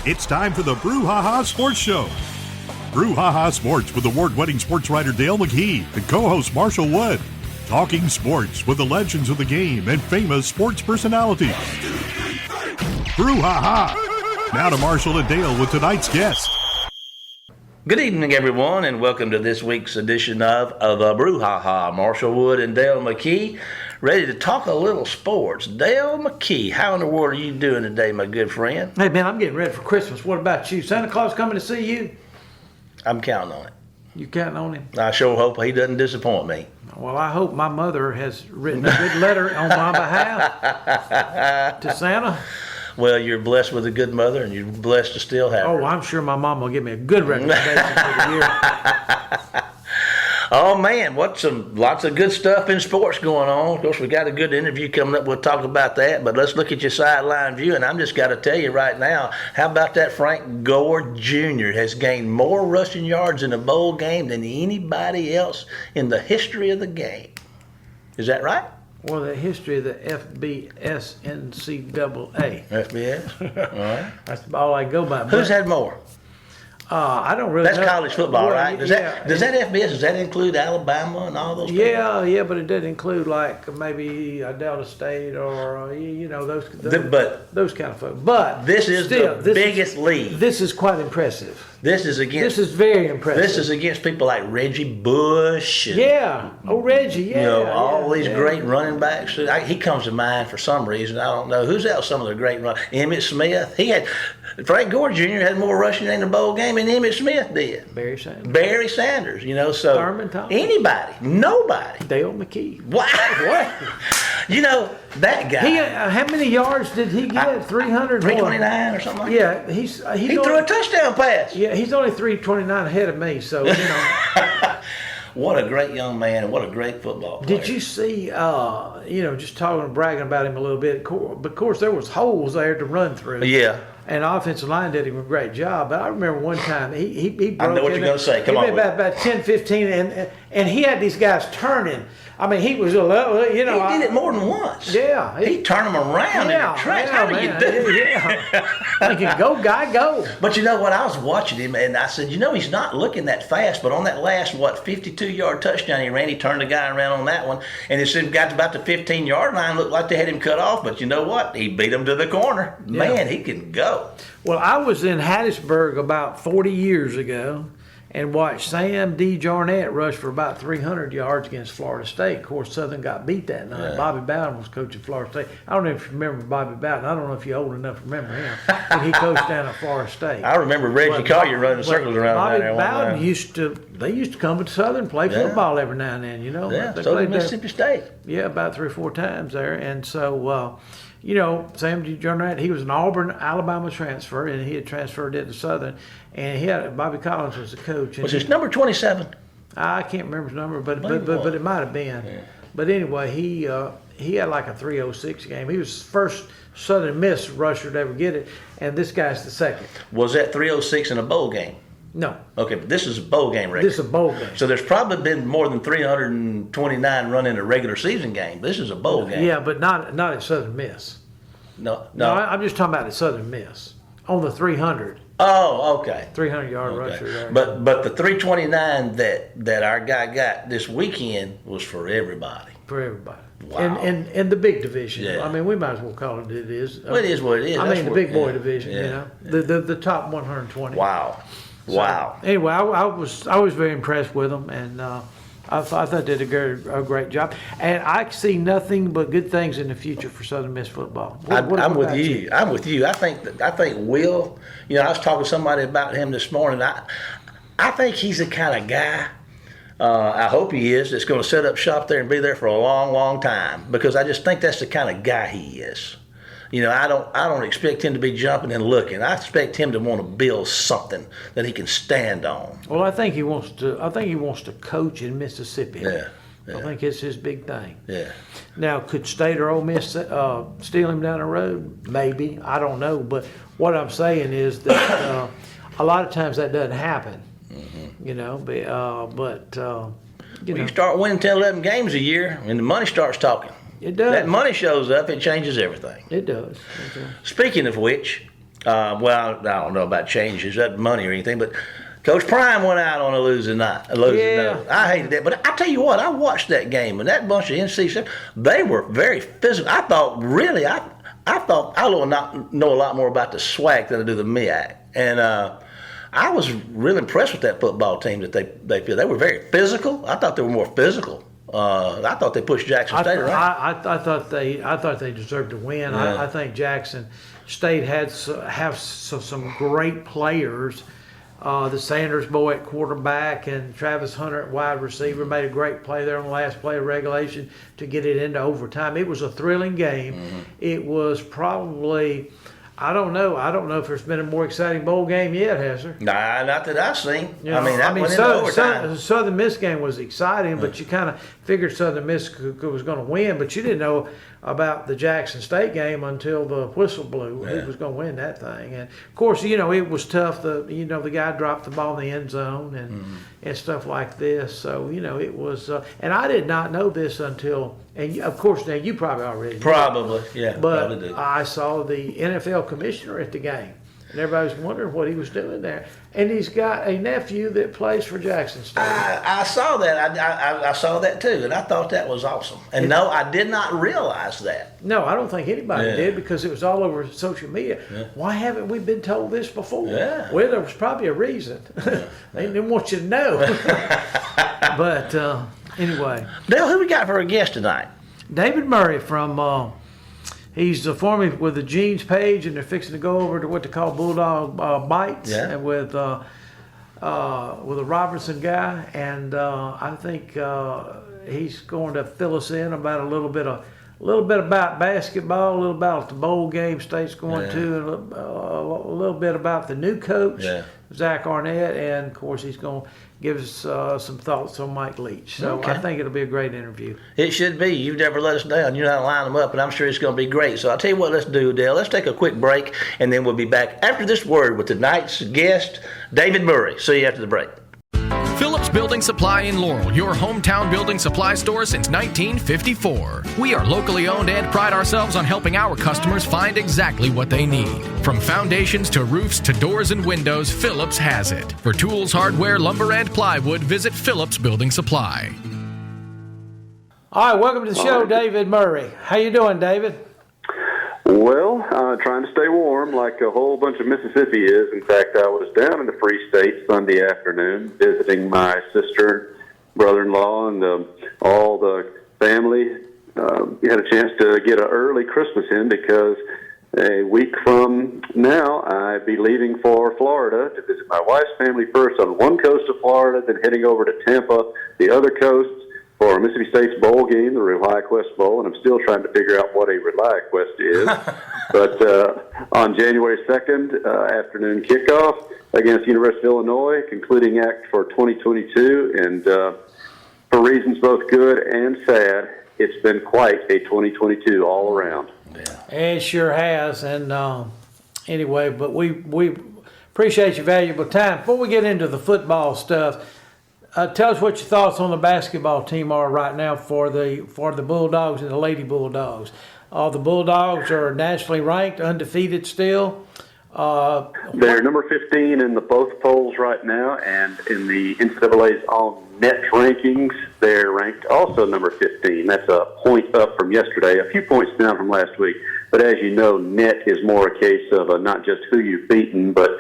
It's time for the Brouhaha Sports Show. Brouhaha Sports with award-winning sports writer Dale McKee and co-host Marshall Wood. Talking sports with the legends of the game and famous sports personalities. Brouhaha. Now to Marshall and Dale with tonight's guest. Good evening, everyone, and welcome to this week's edition of Brouhaha. Marshall Wood and Dale McKee, ready to talk a little sports. Dale McKee, how in the world are you doing today, my good friend? Hey, man, I'm getting ready for Christmas. What about you? Santa Claus coming to see you? I'm counting on it. You counting on him? I sure hope he doesn't disappoint me. Well, I hope my mother has written a good letter on my behalf to Santa. Well, you're blessed with a good mother, and you're blessed to still have her. Oh, I'm sure my mom will give me a good recommendation for the year. Oh, man, lots of good stuff in sports going on. Of course, we got a good interview coming up. We'll talk about that, but let's look at your sideline view, and I'm just got to tell you right now, how about that Frank Gore Jr. has gained more rushing yards in a bowl game than anybody else in the history of the game. Is that right? Well, the history of the FBS NCAA. FBS? All right. That's all I go by. Who's had more? I don't really know. That's college football, well, right? Does that FBS, does that include Alabama and all those people? Yeah, but it doesn't include like maybe Delta State or those kind of folks. But this is still, the biggest league. This is quite impressive. This is very impressive. This is against people like Reggie Bush. And, Reggie. Yeah, all these great running backs. He comes to mind for some reason. I don't know who's else. Some of the great Emmitt Smith. Frank Gore Jr. had more rushing in the bowl game than Emmitt Smith did. Barry Sanders. So Thurman Thomas. Anybody, nobody. Dale McKee. What? That guy. How many yards did he get? 300? 329 or something like that? Yeah, he threw a touchdown pass. Yeah, he's only 329 ahead of me, so, What a great young man, and what a great football player. Did you see, just talking and bragging about him a little bit, but of course there was holes there to run through. Yeah. And the offensive line did him a great job. But I remember one time he broke. I know what you're going to say. Come on. About 10, 15, and he had these guys turning. I mean, he was He did it more than once. Yeah. He turned them around in the tracks. How do you do it? Thinking, go, guy, go. But you know what? I was watching him, and I said, he's not looking that fast. But on that last, 52-yard touchdown he ran, he turned the guy around on that one. And as soon as he got to about the 15-yard line, looked like they had him cut off. But you know what? He beat him to the corner. Yeah. Man, he can go. Well, I was in Hattiesburg about 40 years ago and watched Sam D. Jarnett rush for about 300 yards against Florida State. Of course, Southern got beat that night. Yeah. Bobby Bowden was coaching Florida State. I don't know if you remember Bobby Bowden. I don't know if you're old enough to remember him. But he coached down at Florida State. I remember Reggie Collier running circles around Bobby there. Bowden used to come to Southern, play football every now and then, Yeah, They so did played Mississippi State. Yeah, about 3 or 4 times there. And so, Sam D. Jarnett, he was an Auburn, Alabama transfer, and he had transferred into Southern. And Bobby Collins was the coach. Was his number 27? I can't remember his number, but it might have been. Yeah. But anyway, he had like a 306 game. He was the first Southern Miss rusher to ever get it, and this guy's the second. Was that 306 in a bowl game? No. Okay, but this is a bowl game record. This is a bowl game. So there's probably been more than 329 run in a regular season game. This is a bowl game. Yeah, but not at Southern Miss. No. I'm just talking about at Southern Miss on the 300. Oh, okay. 300-yard rusher. But the 329 that our guy got this weekend was for everybody. For everybody. Wow. In the big division. Yeah. I mean, we might as well call it it is. Well, it is what it is. I mean, the big boy division, the top 120. Wow. So, wow. Anyway, I was very impressed with them, and I thought they did a great job. And I see nothing but good things in the future for Southern Miss football. I'm with you. I'm with you. I think Will. I was talking to somebody about him this morning. I think he's the kind of guy. I hope he is. That's going to set up shop there and be there for a long, long time, because I just think that's the kind of guy he is. I don't expect him to be jumping and looking. I expect him to want to build something that he can stand on. Well, I think he wants to coach in Mississippi. Yeah. I think it's his big thing. Yeah. Now, could State or Ole Miss steal him down the road? Maybe. I don't know. But what I'm saying is that a lot of times that doesn't happen. Mm-hmm. You start winning 10, 11 games a year, and the money starts talking. It does. That money shows up, it changes everything. It does. Speaking of which, Well, I don't know about changes, that money or anything, but Coach Prime went out on a losing night. Note. I hated that. But I tell you what, I watched that game, and that bunch of NC, they were very physical. I thought, really, I thought I know a lot more about the SWAC than I do the MEAC. And I was really impressed with that football team that they feel. They were very physical. I thought they were more physical. I thought they pushed Jackson State around. I thought they deserved to win. Yeah. I think Jackson State have some great players. The Sanders boy at quarterback and Travis Hunter at wide receiver made a great play there on the last play of regulation to get it into overtime. It was a thrilling game. Mm-hmm. It was probably, I don't know if there's been a more exciting bowl game yet, has there? Nah, not that I've seen. You know, that went into overtime. Southern Miss game was exciting, but you kind of figured Southern Miss was going to win, but you didn't know about the Jackson State game until the whistle blew. Who was going to win that thing? And of course, it was tough. The guy dropped the ball in the end zone and stuff like this. So it was. And I did not know this until. And of course, now you probably already know. Yeah. But I saw the NFL commissioner at the game, and everybody was wondering what he was doing there. And he's got a nephew that plays for Jackson State. I saw that. I saw that too, and I thought that was awesome. And no, I did not realize that. No, I don't think anybody did because it was all over social media. Yeah. Why haven't we been told this before? Yeah. Well, there was probably a reason. They didn't want you to know. But anyway. Dale, who we got for a guest tonight? David Murray from... He's formerly with the Jeans page, and they're fixing to go over to what they call Bulldog Bites and with a Robertson guy, and I think he's going to fill us in about a little bit about basketball, a little about the bowl game State's going to, and a little bit about the new coach, Zach Arnett, and of course he's going to give us some thoughts on Mike Leach. So I think it'll be a great interview. It should be. You've never let us down. You know how to line them up, and I'm sure it's going to be great. So I'll tell you what, let's do, Dale. Let's take a quick break, and then we'll be back after this word with tonight's guest, David Murray. See you after the break. Phillips Building Supply in Laurel, your hometown building supply store since 1954. We are locally owned and pride ourselves on helping our customers find exactly what they need. From foundations to roofs to doors and windows, Phillips has it. For tools, hardware, lumber, and plywood, visit Phillips Building Supply. All right, welcome to the show, David Murray. How you doing, David? Well, trying to stay warm like a whole bunch of Mississippi is. In fact, I was down in the Free State Sunday afternoon visiting my sister, brother-in-law, and all the family. We had a chance to get an early Christmas in because a week from now I'd be leaving for Florida to visit my wife's family first on one coast of Florida, then heading over to Tampa, the other coast, for Mississippi State's bowl game, the Brouhaha Quest Bowl, and I'm still trying to figure out what a Brouhaha Quest is. But on January 2nd, afternoon kickoff against the University of Illinois, concluding act for 2022, and for reasons both good and sad, it's been quite a 2022 all around. Yeah. It sure has, and anyway, but we appreciate your valuable time. Before we get into the football stuff, tell us what your thoughts on the basketball team are right now for the Bulldogs and the Lady Bulldogs. The Bulldogs are nationally ranked, undefeated still. They're number 15 in both polls right now, and in the NCAA's all net rankings, they're ranked also number 15. That's a point up from yesterday, a few points down from last week. But as you know, net is more a case of not just who you've beaten, but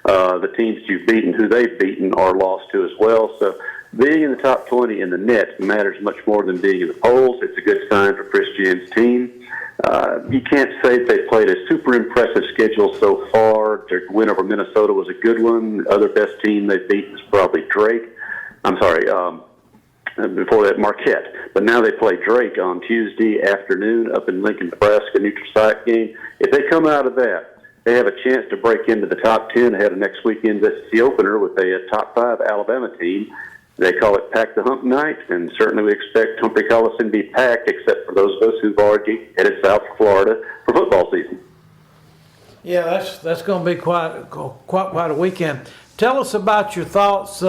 the teams you've beaten, who they've beaten or lost to as well. So being in the top 20 in the net matters much more than being in the polls. It's a good sign for Chris Jen's team. You can't say that they played a super impressive schedule so far. Their win over Minnesota was a good one. The other best team they've beaten is probably Drake. I'm sorry, before that, Marquette. But now they play Drake on Tuesday afternoon up in Lincoln, Nebraska, neutral site game. If they come out of that, they have a chance to break into the top 10 ahead of next weekend's SEC opener with a top 5 Alabama team. They call it Pack the Hump Night, and certainly we expect Humphrey Coliseum to be packed, except for those of us who've already headed south to Florida for football season. Yeah, that's going to be quite a weekend. Tell us about your thoughts.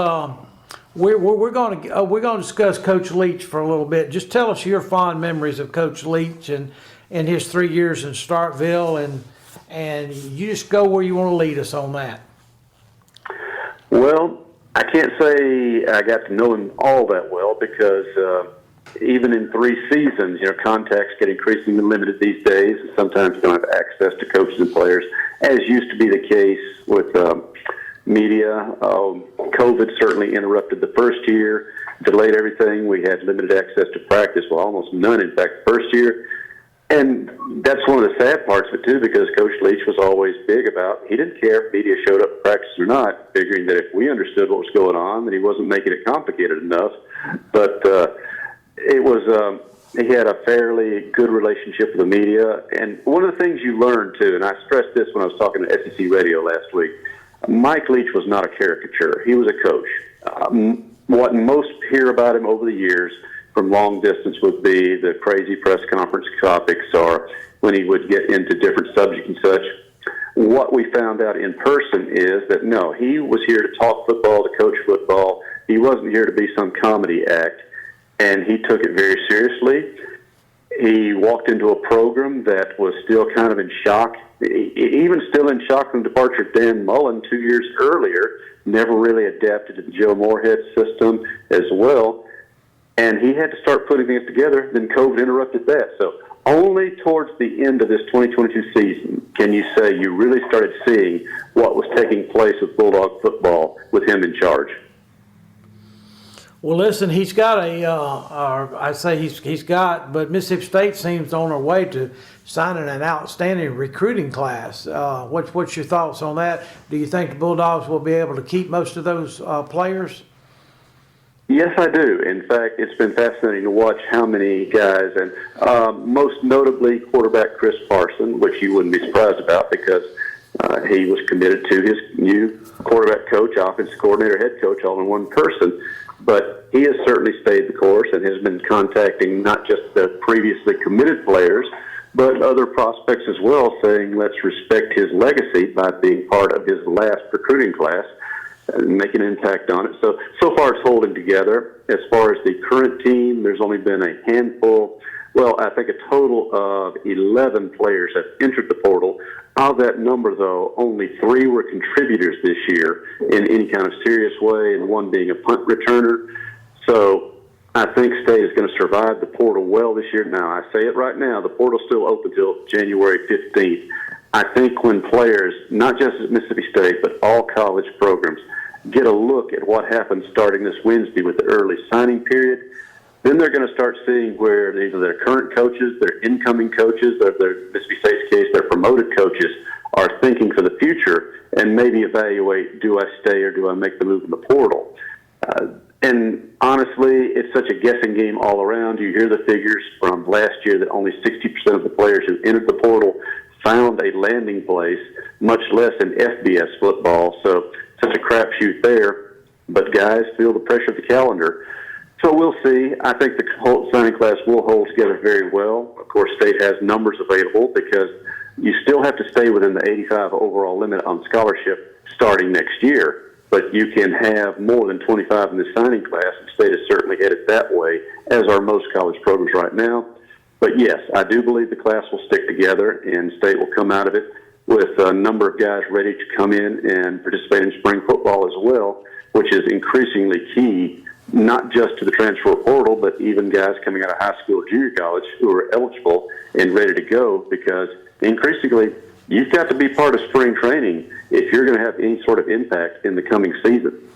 We're going to discuss Coach Leach for a little bit. Just tell us your fond memories of Coach Leach and his 3 years in Starkville, and and you just go where you want to lead us on that. Well, I can't say I got to know him all that well because even in 3 seasons, contacts get increasingly limited these days, and sometimes you don't have access to coaches and players, as used to be the case with media. COVID certainly interrupted the first year, delayed everything. We had limited access to practice, well, almost none, in fact, first year. And that's one of the sad parts of it, too, because Coach Leach was always big about, he didn't care if media showed up for practice or not, figuring that if we understood what was going on, that he wasn't making it complicated enough. But it was, he had a fairly good relationship with the media. And one of the things you learn, too, and I stressed this when I was talking to SEC Radio last week, Mike Leach was not a caricature. He was a coach. What most hear about him over the years from long distance would be the crazy press conference topics or when he would get into different subjects and such. What we found out in person is that, no, he was here to talk football, to coach football. He wasn't here to be some comedy act, and he took it very seriously. He walked into a program that was still kind of in shock, even still in shock from the departure of Dan Mullen 2 years earlier, never really adapted to the Joe Moorhead system as well. And he had to start putting things together. Then COVID interrupted that. So only towards the end of this 2022 season can you say you really started seeing what was taking place with Bulldog football with him in charge. Well, listen, he's got but Mississippi State seems on their way to signing an outstanding recruiting class. What's your thoughts on that? Do you think the Bulldogs will be able to keep most of those players? Yes, I do. In fact, it's been fascinating to watch how many guys, and most notably quarterback Chris Parson, which you wouldn't be surprised about because he was committed to his new quarterback coach, offensive coordinator, head coach, all in one person. But he has certainly stayed the course and has been contacting not just the previously committed players, but other prospects as well, saying let's respect his legacy by being part of his last recruiting class and make an impact on it. So far it's holding together. As far as the current team, there's only been a handful. Well, I think a total of 11 players have entered the portal. Of that number, though, only 3 were contributors this year in any kind of serious way, and 1 being a punt returner. So I think State is going to survive the portal well this year. Now, I say it right now, the portal's still open until January 15th. I think when players, not just at Mississippi State, but all college programs, get a look at what happens starting this Wednesday with the early signing period, then they're going to start seeing where either their current coaches, their incoming coaches, or their Mississippi State's case, their promoted coaches are thinking for the future and maybe evaluate, do I stay or do I make the move in the portal? And honestly, it's such a guessing game all around. You hear the figures from last year that only 60% of the players who entered the portal found a landing place, much less in FBS football. So such a crapshoot there. But guys feel the pressure of the calendar. So we'll see. I think the signing class will hold together very well. Of course, State has numbers available because you still have to stay within the 85 overall limit on scholarship starting next year. But you can have more than 25 in the signing class, and State is certainly headed that way, as are most college programs right now. But yes, I do believe the class will stick together, and State will come out of it with a number of guys ready to come in and participate in spring football as well, which is increasingly key, not just to the transfer portal, but even guys coming out of high school or junior college who are eligible and ready to go, because increasingly you've got to be part of spring training if you're going to have any sort of impact in the coming season.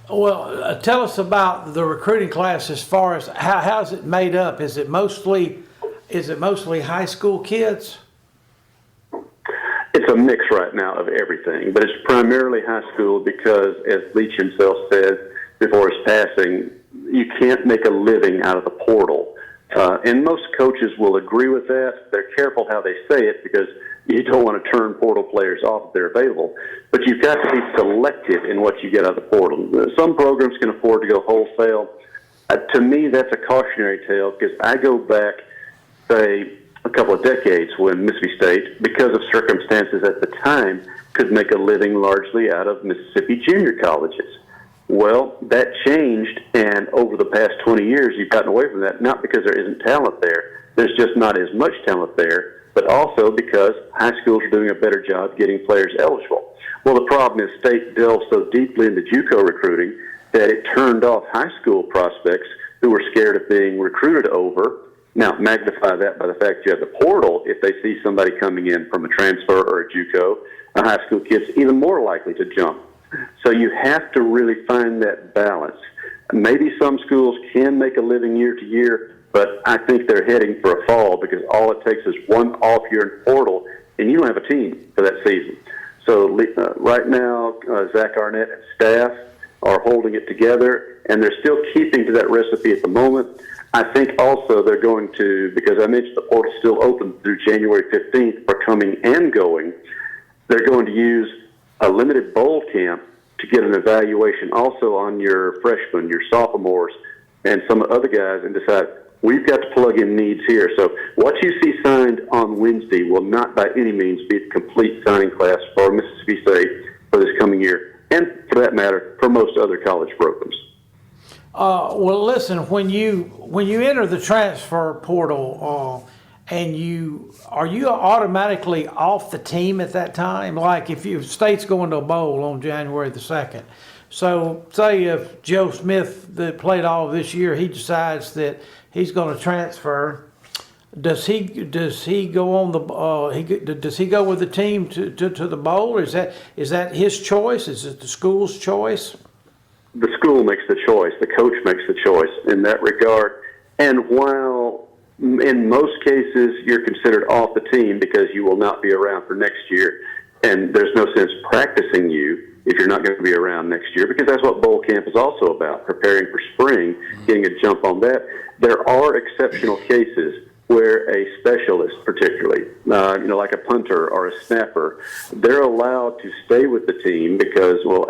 Well, tell us about the recruiting class as far as how's it made up? Is it mostly high school kids? It's a mix right now of everything, but it's primarily high school because, as Leach himself said before his passing, you can't make a living out of the portal. And most coaches will agree with that. They're careful how they say it because you don't want to turn portal players off if they're available. But you've got to be selective in what you get out of the portal. Some programs can afford to go wholesale. To me, that's a cautionary tale because I go back, say, a couple of decades when Mississippi State, because of circumstances at the time, could make a living largely out of Mississippi junior colleges. Well, that changed, and over the past 20 years, you've gotten away from that, not because there isn't talent there. There's just not as much talent there but also because high schools are doing a better job getting players eligible. Well, the problem is State delved so deeply into JUCO recruiting that it turned off high school prospects who were scared of being recruited over. Now, magnify that by the fact you have the portal. If they see somebody coming in from a transfer or a JUCO, a high school kid's even more likely to jump. So you have to really find that balance. Maybe some schools can make a living year to year, but I think they're heading for a fall because all it takes is one off year in portal, and you don't have a team for that season. So right now, Zach Arnett and staff are holding it together, and they're still keeping to that recipe at the moment. I think also they're going to, because I mentioned the portal's still open through January 15th for coming and going, they're going to use a limited bowl camp to get an evaluation also on your freshmen, your sophomores, and some other guys and decide, we've got to plug in needs here. So what you see signed on Wednesday will not by any means be a complete signing class for Mississippi State for this coming year, and for that matter, for most other college programs. Well, listen, when you enter the transfer portal, and are you automatically off the team at that time? Like if State's going to a bowl on January the 2nd. So say if Joe Smith that played all of this year, he decides that he's going to transfer, does he go on the does he go with the team to the bowl? Or is that his choice? Is it the school's choice? The school makes the choice. The coach makes the choice in that regard. And while in most cases you're considered off the team because you will not be around for next year, and there's no sense practicing you if you're not going to be around next year, because that's what bowl camp is also about, preparing for spring, getting a jump on that. There are exceptional cases where a specialist, particularly, like a punter or a snapper, they're allowed to stay with the team because, well,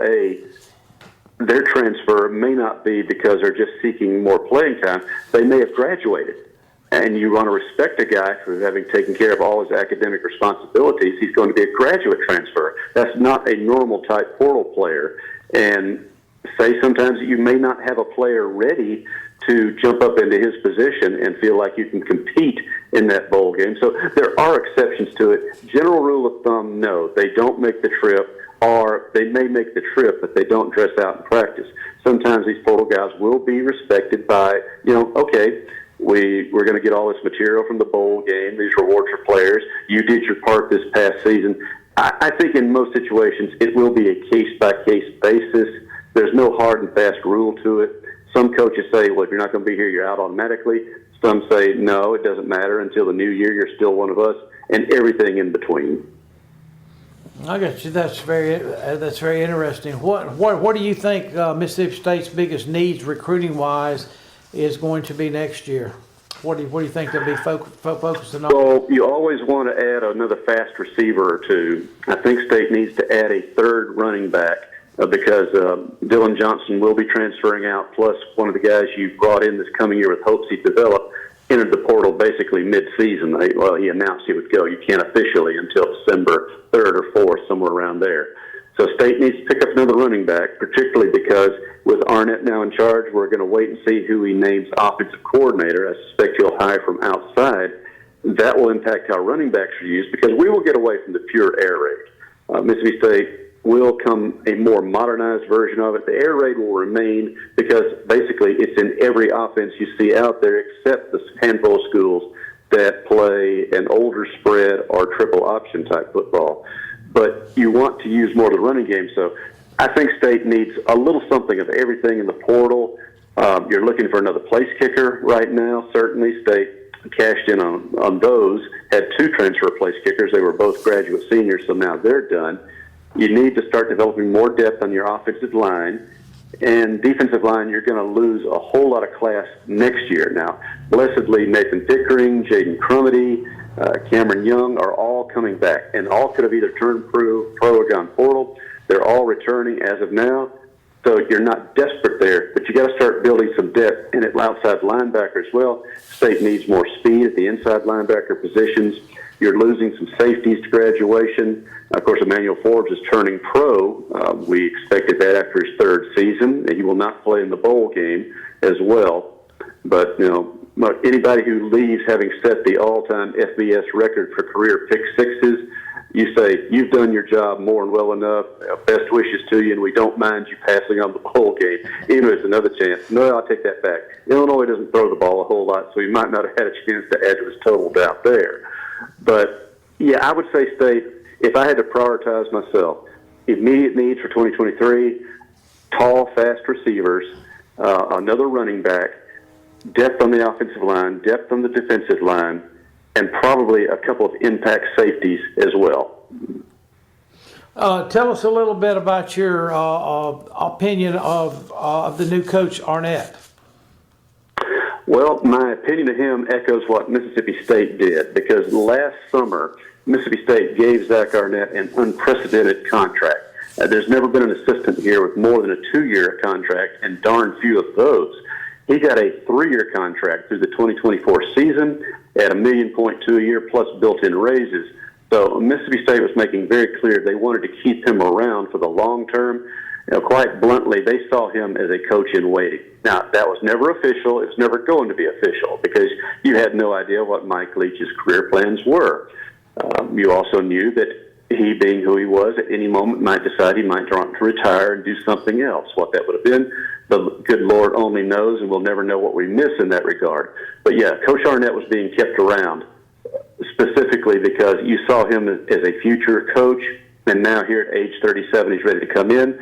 their transfer may not be because they're just seeking more playing time. They may have graduated. And you want to respect a guy for having taken care of all his academic responsibilities. He's going to be a graduate transfer. That's not a normal type portal player. And say sometimes you may not have a player ready to jump up into his position and feel like you can compete in that bowl game. So there are exceptions to it. General rule of thumb, no, they don't make the trip, or they may make the trip, but they don't dress out in practice. Sometimes these portal guys will be respected by, okay, we're going to get all this material from the bowl game, these rewards for players. You did your part this past season. I think in most situations it will be a case-by-case basis. There's no hard and fast rule to it. Some coaches say, well, if you're not going to be here, you're out automatically. Some say, no, it doesn't matter. Until the new year, you're still one of us, and everything in between. I got you. That's very interesting. What do you think Mississippi State's biggest needs recruiting-wise is going to be next year? What do you think they'll be focusing on? Well, you always want to add another fast receiver or two. I think State needs to add a third running back because Dylan Johnson will be transferring out, plus one of the guys you brought in this coming year with hopes he'd develop entered the portal basically mid-season. He announced he would go. You can't officially until December 3rd or 4th, somewhere around there. So State needs to pick up another running back, particularly because with Arnett now in charge, we're going to wait and see who he names offensive coordinator. I suspect he'll hire from outside. That will impact how running backs are used because we will get away from the pure air raid. Mississippi State will come a more modernized version of it. The air raid will remain because basically it's in every offense you see out there except the handful of schools that play an older spread or triple option type football. But you want to use more of the running game. So I think State needs a little something of everything in the portal. You're looking for another place kicker right now. Certainly State cashed in on those, had 2 transfer place kickers. They were both graduate seniors, so now they're done. You need to start developing more depth on your offensive line. And defensive line, you're going to lose a whole lot of class next year. Now, blessedly, Nathan Pickering, Jaden Crumity, Cameron Young are all coming back, and all could have either turned pro or gone portal. They're all returning as of now, so you're not desperate there, but you got to start building some depth in at outside linebacker as well. State needs more speed at the inside linebacker positions. You're losing some safeties to graduation. Of course, Emmanuel Forbes is turning pro. We expected that after his 3rd season, and he will not play in the bowl game as well. But, anybody who leaves having set the all-time FBS record for career pick sixes, you say, you've done your job more than well enough. Best wishes to you, and we don't mind you passing on the bowl game, even if it's another chance. No, I'll take that back. Illinois doesn't throw the ball a whole lot, so he might not have had a chance to add to his total out there. But, yeah, I would say State, if I had to prioritize myself, immediate needs for 2023, tall, fast receivers, another running back, depth on the offensive line, depth on the defensive line, and probably a couple of impact safeties as well. Tell us a little bit about your opinion of the new coach, Arnett. Well, my opinion of him echoes what Mississippi State did, because last summer, Mississippi State gave Zach Arnett an unprecedented contract. There's never been an assistant here with more than a 2-year contract, and darn few of those. He got a 3-year contract through the 2024 season at $1.2 million a year plus built-in raises. So Mississippi State was making very clear they wanted to keep him around for the long term. Quite bluntly, they saw him as a coach in waiting. Now, that was never official. It was never going to be official because you had no idea what Mike Leach's career plans were. You also knew that he, being who he was, at any moment might decide he might want to retire and do something else. What that would have been, the good Lord only knows, and we'll never know what we miss in that regard. But yeah, Coach Arnett was being kept around specifically because you saw him as a future coach, and now here at age 37, he's ready to come in.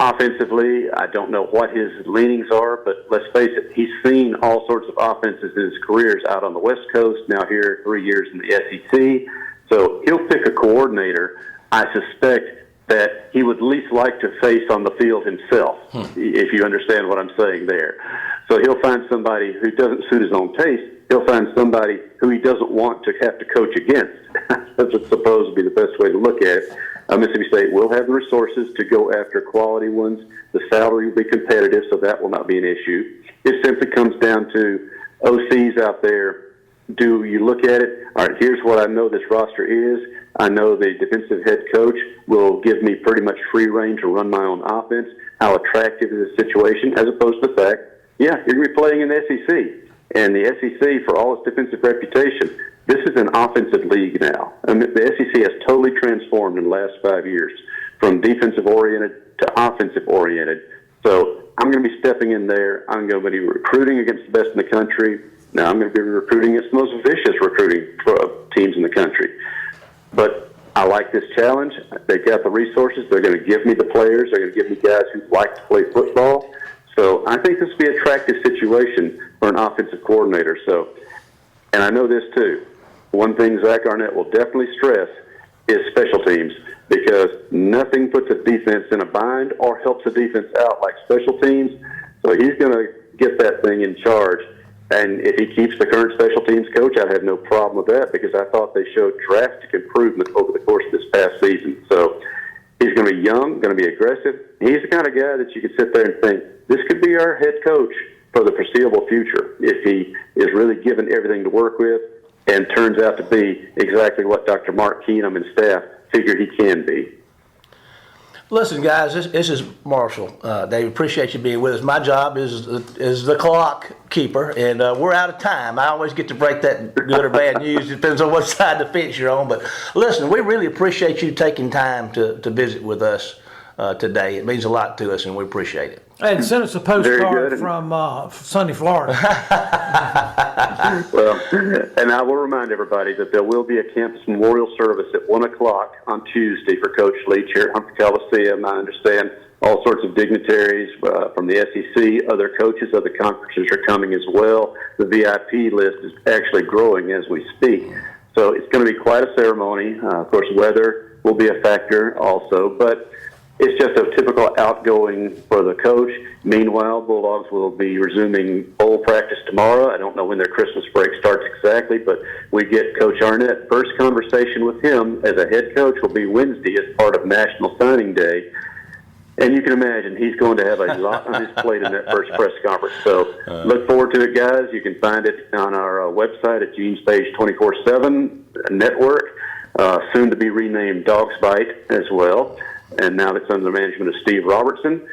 Offensively, I don't know what his leanings are, but let's face it, he's seen all sorts of offenses in his careers out on the West Coast, now here 3 years in the SEC. So he'll pick a coordinator, I suspect, that he would least like to face on the field himself, if you understand what I'm saying there. So he'll find somebody who doesn't suit his own taste. He'll find somebody who he doesn't want to have to coach against. That's what's supposed to be the best way to look at it. Mississippi State will have the resources to go after quality ones. The salary will be competitive, so that will not be an issue. It simply comes down to OCs out there. Do you look at it? All right, here's what I know this roster is. I know the defensive head coach will give me pretty much free rein to run my own offense. How attractive is the situation, as opposed to the fact, yeah, you're going to be playing in the SEC. And the SEC, for all its defensive reputation, this is an offensive league now. I mean, the SEC has totally transformed in the last 5 years from defensive-oriented to offensive-oriented. So I'm going to be stepping in there. I'm going to be recruiting against the best in the country. Now, I'm going to be recruiting against the most vicious recruiting teams in the country. But I like this challenge. They've got the resources. They're going to give me the players. They're going to give me guys who like to play football. So I think this will be an attractive situation for an offensive coordinator. So, and I know this too. One thing Zach Arnett will definitely stress is special teams, because nothing puts a defense in a bind or helps a defense out like special teams. So he's going to get that thing in charge. And if he keeps the current special teams coach, I'd have no problem with that, because I thought they showed drastic improvement over the course of this past season. So he's going to be young, going to be aggressive. He's the kind of guy that you could sit there and think, this could be our head coach for the foreseeable future if he is really given everything to work with and turns out to be exactly what Dr. Mark Keenum and staff figure he can be. Listen, guys, this is Marshall. Dave, appreciate you being with us. My job is the clock keeper, and we're out of time. I always get to break that good or bad news. It depends on what side of the fence you're on. But listen, we really appreciate you taking time to visit with us today. It means a lot to us, and we appreciate it. And send us a postcard from sunny Florida. Well, and I will remind everybody that there will be a campus memorial service at 1 o'clock on Tuesday for Coach Leach here at Humphrey Coliseum. I understand all sorts of dignitaries from the SEC, other coaches, other conferences are coming as well. The VIP list is actually growing as we speak. So it's going to be quite a ceremony. Of course, weather will be a factor also, but it's just a typical outgoing for the coach. Meanwhile, Bulldogs will be resuming bowl practice tomorrow. I don't know when their Christmas break starts exactly, but we get Coach Arnett. First conversation with him as a head coach will be Wednesday as part of National Signing Day. And you can imagine he's going to have a lot on his plate in that first press conference. So look forward to it, guys. You can find it on our website at Gene's Page 24/7 Network, soon to be renamed Dog's Bite as well. And now it's under the management of Steve Robertson.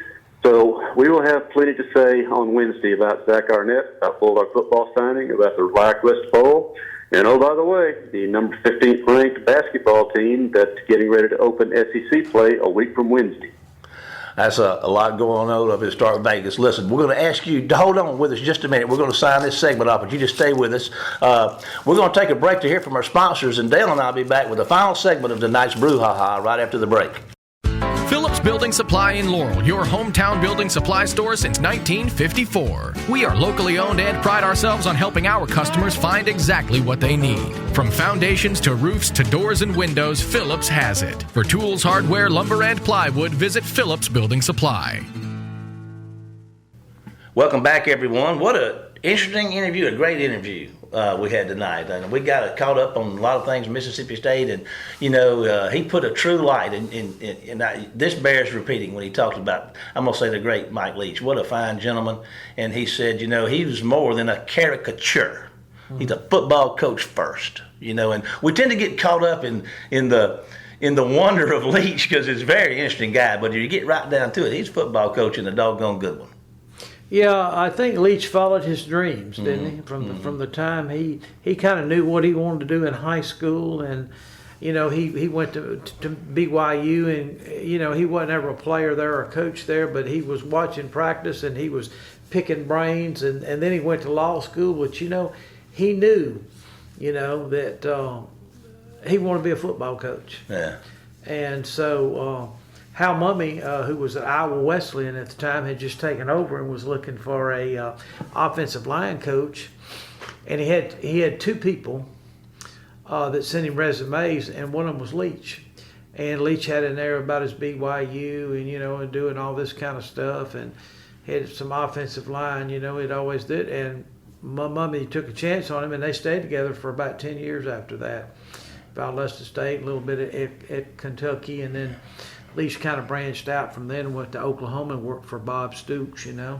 So we will have plenty to say on Wednesday about Zach Arnett, about Bulldog football signing, about the Black West Bowl, and oh, by the way, the number 15th ranked basketball team that's getting ready to open SEC play a week from Wednesday. That's a lot going on up in Stark Vegas. Listen, we're going to ask you to hold on with us just a minute. We're going to sign this segment off, but you just stay with us. We're going to take a break to hear from our sponsors, and Dale and I will be back with the final segment of tonight's Brouhaha right after the break. Phillips Building Supply in Laurel, your hometown building supply store since 1954. We are locally owned and pride ourselves on helping our customers find exactly what they need. From foundations to roofs to doors and windows, Phillips has it. For tools, hardware, lumber, and plywood, visit Phillips Building Supply. Welcome back, everyone. What an interesting interview, a great interview we had tonight. And we got caught up on a lot of things in Mississippi State. And, he put a true light in this bears repeating when he talked about, I'm going to say the great Mike Leach. What a fine gentleman. And he said, he was more than a caricature. He's a football coach first, and we tend to get caught up in the wonder of Leach because he's a very interesting guy. But if you get right down to it, he's a football coach and a doggone good one. Yeah, I think Leach followed his dreams, didn't he? From the time he kind of knew what he wanted to do in high school, and he went to BYU, and he wasn't ever a player there or a coach there, but he was watching practice and he was picking brains, and then he went to law school, which he knew, that he wanted to be a football coach. Yeah, and so. Hal Mummy, who was at Iowa Wesleyan at the time, had just taken over and was looking for a offensive line coach, and he had two people that sent him resumes, and one of them was Leach, and Leach had in there about his BYU and doing all this kind of stuff, and had some offensive line, it always did, and Mummy took a chance on him, and they stayed together for about 10 years after that. Valdosta State, a little bit at Kentucky, and then Leach kind of branched out from then and went to Oklahoma and worked for Bob Stoops, Yeah.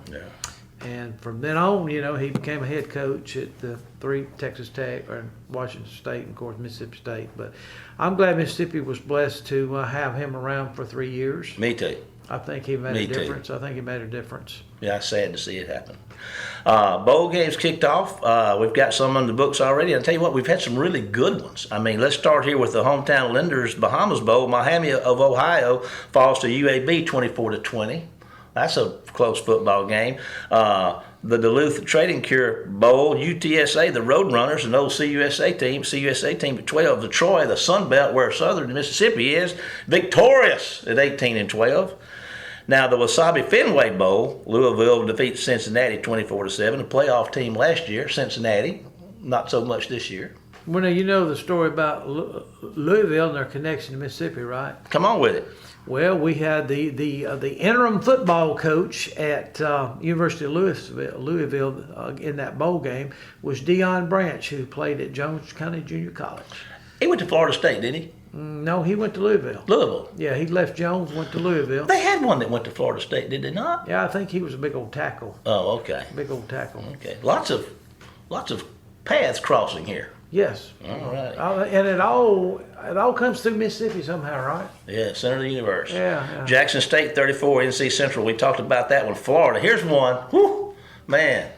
And from then on, he became a head coach at the three, Texas Tech, or Washington State, and of course Mississippi State. But I'm glad Mississippi was blessed to have him around for 3 years. Me too. I think he made a difference. I think he made a difference. Yeah, it's sad to see it happen. Bowl games kicked off. We've got some on the books already. I'll tell you what, we've had some really good ones. I mean, let's start here with the hometown Lenders Bahamas Bowl. Miami of Ohio falls to UAB 24-20. That's a close football game. The Duluth Trading Cure Bowl, UTSA, the Roadrunners, an old CUSA team at 12. The Troy, the Sun Belt, where Southern Mississippi is, victorious at 18-12. Now, the Wasabi Fenway Bowl, Louisville defeats Cincinnati 24-7. A playoff team last year, Cincinnati, not so much this year. Well, now, you know the story about Louisville and their connection to Mississippi, right? Come on with it. Well, we had the interim football coach at University of Louisville in that bowl game was Deion Branch, who played at Jones County Junior College. He went to Florida State, didn't he? No, he went to Louisville. Louisville? Yeah, he left Jones, went to Louisville. They had one that went to Florida State, did they not? Yeah, I think he was a big old tackle. Oh, okay. Big old tackle. Okay. Lots of paths crossing here. Yes. All right. And it all comes through Mississippi somehow, right? Yeah, center of the universe. Yeah. Jackson State 34, NC Central. We talked about that one. Florida. Here's one. Whew, man.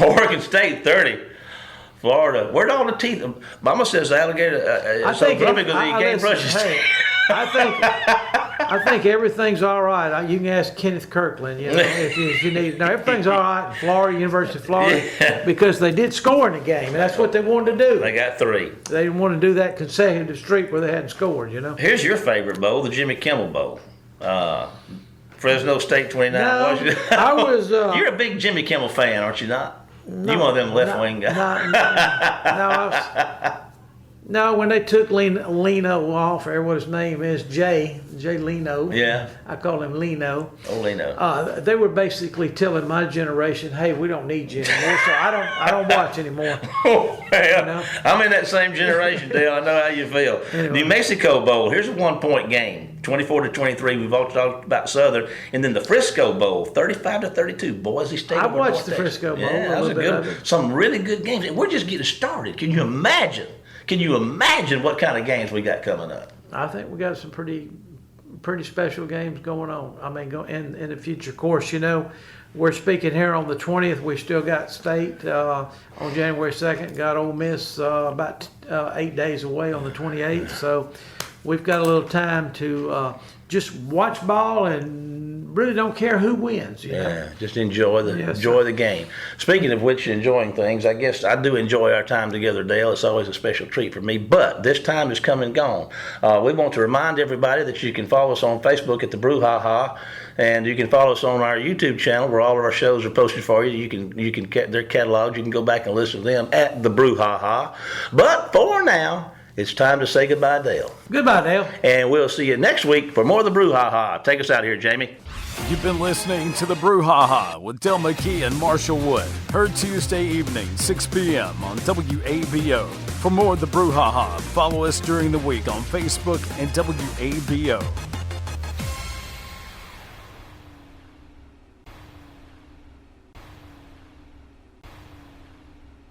Oregon State 30. Florida. Where'd all the teeth? Mama says the alligator is so grumpy because he gave brushes. Hey, I think everything's all right. You can ask Kenneth Kirkland, if you need. Now everything's all right in Florida, University of Florida, because they did score in the game, and that's what they wanted to do. They got 3. They didn't want to do that consecutive streak where they hadn't scored. Here's your favorite bowl, the Jimmy Kimmel Bowl. Fresno State 29. No, Washington. I was. You're a big Jimmy Kimmel fan, aren't you not? No, you one of them left wing guys. No, when they took Lino off, or what his name is, Jay Lino. Yeah. I call him Lino. Oh, Lino. They were basically telling my generation, "Hey, we don't need you anymore, so I don't watch anymore." Oh, well, I'm in that same generation, Dale. I know how you feel. Anyway. New Mexico Bowl. Here's a 1-point game, 24-23. We've all talked about Southern, and then the Frisco Bowl, 35-32. Boise State. I watched the Frisco Bowl. Yeah, that was a good. Some really good games. We're just getting started. Can you imagine? Can you imagine what kind of games we got coming up? I think we got some pretty pretty special games going on. I mean, in the future. Of course, we're speaking here on the 20th. We still got state on January 2nd. Got Ole Miss about 8 days away on the 28th. So we've got a little time to just watch ball and really don't care who wins. Yeah, just enjoy the game. Speaking of which, enjoying things, I guess I do enjoy our time together, Dale. It's always a special treat for me. But this time is come and gone. We want to remind everybody that you can follow us on Facebook at the Brouhaha, and you can follow us on our YouTube channel where all of our shows are posted for you. You can get their catalogs. You can go back and listen to them at the Brouhaha. But for now, it's time to say goodbye, Dale. Goodbye, Dale. And we'll see you next week for more of the Brouhaha. Take us out here, Jamie. You've been listening to the Brouhaha with Dale McKee and Marshall Wood. Heard Tuesday evening, 6 p.m. on WABO. For more of the Brouhaha, follow us during the week on Facebook and WABO.